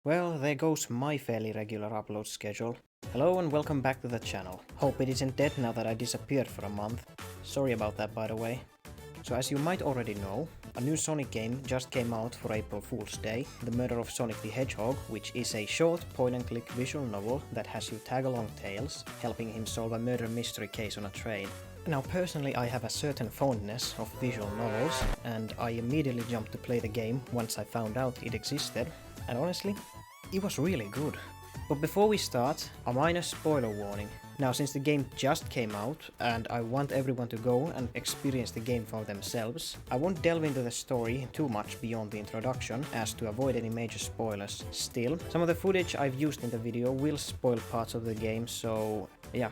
Well, there goes my fairly regular upload schedule. Hello and welcome back to the channel. Hope it isn't dead now that I disappeared for a month. Sorry about that, by the way. So as you might already know, a new Sonic game just came out for April Fool's Day, The Murder of Sonic the Hedgehog, which is a short point-and-click visual novel that has you tag along Tails, helping him solve a murder mystery case on a train. Now personally I have a certain fondness of visual novels, and I immediately jumped to play the game once I found out it existed, and honestly, it was really good. But before we start, a minor spoiler warning. Now since the game just came out, and I want everyone to go and experience the game for themselves, I won't delve into the story too much beyond the introduction, as to avoid any major spoilers. Still, some of the footage I've used in the video will spoil parts of the game, so yeah.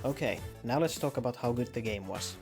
Okay, now let's talk about how good the game was.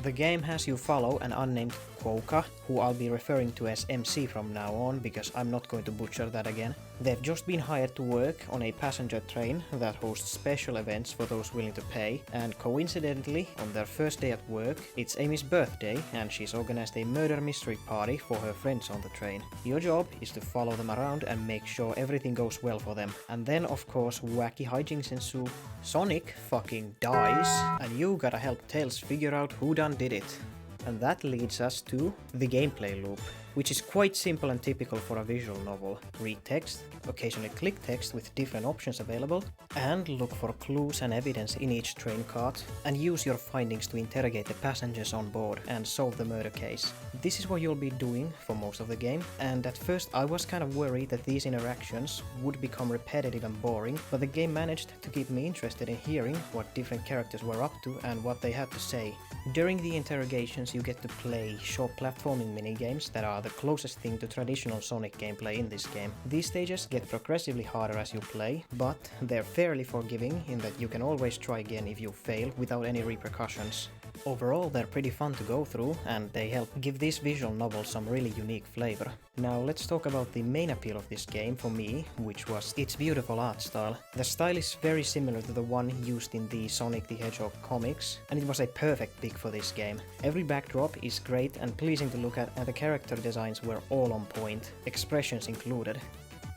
The game has you follow an unnamed Quokka, who I'll be referring to as MC from now on because I'm not going to butcher that again. They've just been hired to work on a passenger train that hosts special events for those willing to pay, and coincidentally, on their first day at work, it's Amy's birthday and she's organized a murder mystery party for her friends on the train. Your job is to follow them around and make sure everything goes well for them. And then of course wacky hijinks ensue. Sonic fucking dies, and you gotta help Tails figure out who done did it. And that leads us to the gameplay loop, which is quite simple and typical for a visual novel. Read text, occasionally click text with different options available, and look for clues and evidence in each train cart, and use your findings to interrogate the passengers on board and solve the murder case. This is what you'll be doing for most of the game, and at first I was kind of worried that these interactions would become repetitive and boring, but the game managed to keep me interested in hearing what different characters were up to and what they had to say. During the interrogations you get to play short platforming minigames that are the closest thing to traditional Sonic gameplay in this game. These stages get progressively harder as you play, but they're fairly forgiving in that you can always try again if you fail without any repercussions. Overall, they're pretty fun to go through, and they help give this visual novel some really unique flavor. Now let's talk about the main appeal of this game for me, which was its beautiful art style. The style is very similar to the one used in the Sonic the Hedgehog comics, and it was a perfect pick for this game. Every backdrop is great and pleasing to look at, and the character designs were all on point, expressions included.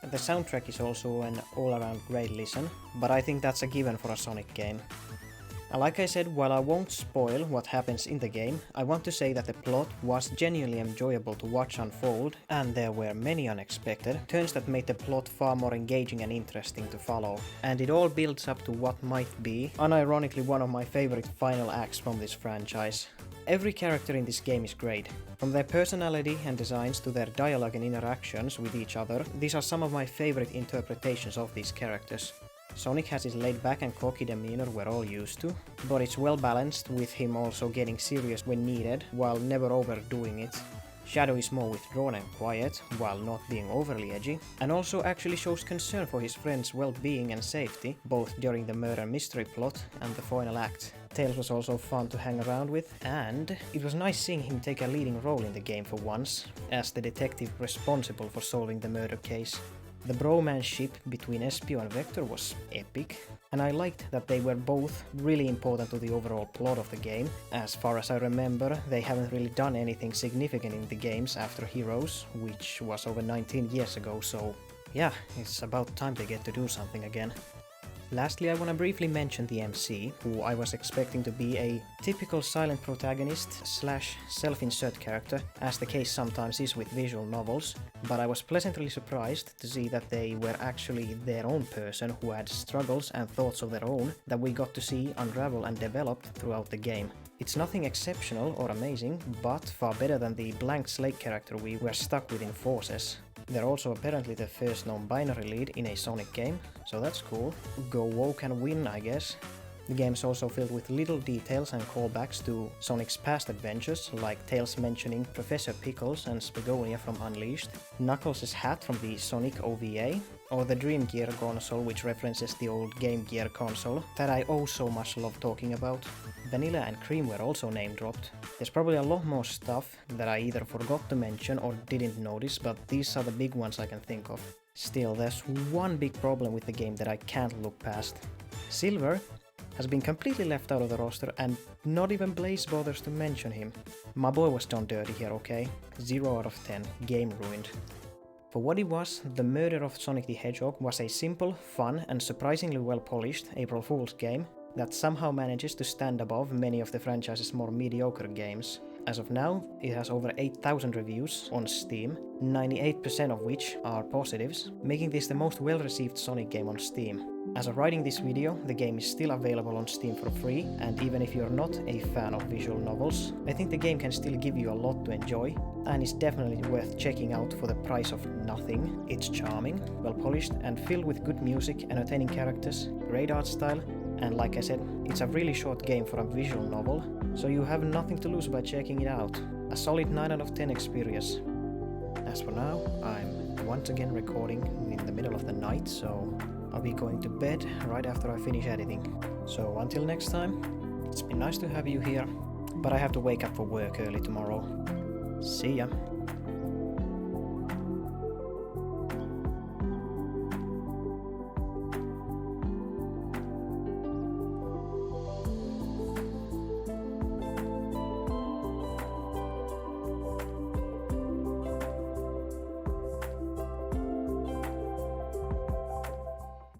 The soundtrack is also an all-around great listen, but I think that's a given for a Sonic game. Like I said, while I won't spoil what happens in the game, I want to say that the plot was genuinely enjoyable to watch unfold, and there were many unexpected turns that made the plot far more engaging and interesting to follow. And it all builds up to what might be, unironically, one of my favorite final acts from this franchise. Every character in this game is great. From their personality and designs to their dialogue and interactions with each other, these are some of my favorite interpretations of these characters. Sonic has his laid-back and cocky demeanor we're all used to, but it's well balanced with him also getting serious when needed, while never overdoing it. Shadow is more withdrawn and quiet, while not being overly edgy, and also actually shows concern for his friends' well-being and safety, both during the murder mystery plot and the final act. Tails was also fun to hang around with, and it was nice seeing him take a leading role in the game for once, as the detective responsible for solving the murder case. The bromanship between Espio and Vector was epic, and I liked that they were both really important to the overall plot of the game. As far as I remember, they haven't really done anything significant in the games after Heroes, which was over 19 years ago, so yeah, it's about time they get to do something again. Lastly, I want to briefly mention the MC, who I was expecting to be a typical silent protagonist slash self-insert character, as the case sometimes is with visual novels, but I was pleasantly surprised to see that they were actually their own person who had struggles and thoughts of their own that we got to see unravel and develop throughout the game. It's nothing exceptional or amazing, but far better than the blank slate character we were stuck with in Forces. They're also apparently the first non-binary lead in a Sonic game, so that's cool. Go woke and win, I guess. The game's also filled with little details and callbacks to Sonic's past adventures, like Tails mentioning Professor Pickles and Spagonia from Unleashed, Knuckles' hat from the Sonic OVA, or the Dream Gear console, which references the old Game Gear console that I oh so much love talking about. Vanilla and Cream were also name dropped. There's probably a lot more stuff that I either forgot to mention or didn't notice, but these are the big ones I can think of. Still, there's one big problem with the game that I can't look past. Silver has been completely left out of the roster, and not even Blaze bothers to mention him. My boy was done dirty here, okay? 0 out of 10. Game ruined. For what it was, The Murder of Sonic the Hedgehog was a simple, fun, and surprisingly well-polished April Fool's game that somehow manages to stand above many of the franchise's more mediocre games. As of now, it has over 8,000 reviews on Steam, 98% of which are positives, making this the most well-received Sonic game on Steam. As of writing this video, the game is still available on Steam for free, and even if you're not a fan of visual novels, I think the game can still give you a lot to enjoy, and is definitely worth checking out for the price of nothing. It's charming, well-polished, and filled with good music, entertaining characters, great art style, and like I said, it's a really short game for a visual novel, so you have nothing to lose by checking it out. A solid 9 out of 10 experience. As for now, I'm once again recording in the middle of the night, so I'll be going to bed right after I finish editing. So until next time, it's been nice to have you here, but I have to wake up for work early tomorrow. See ya!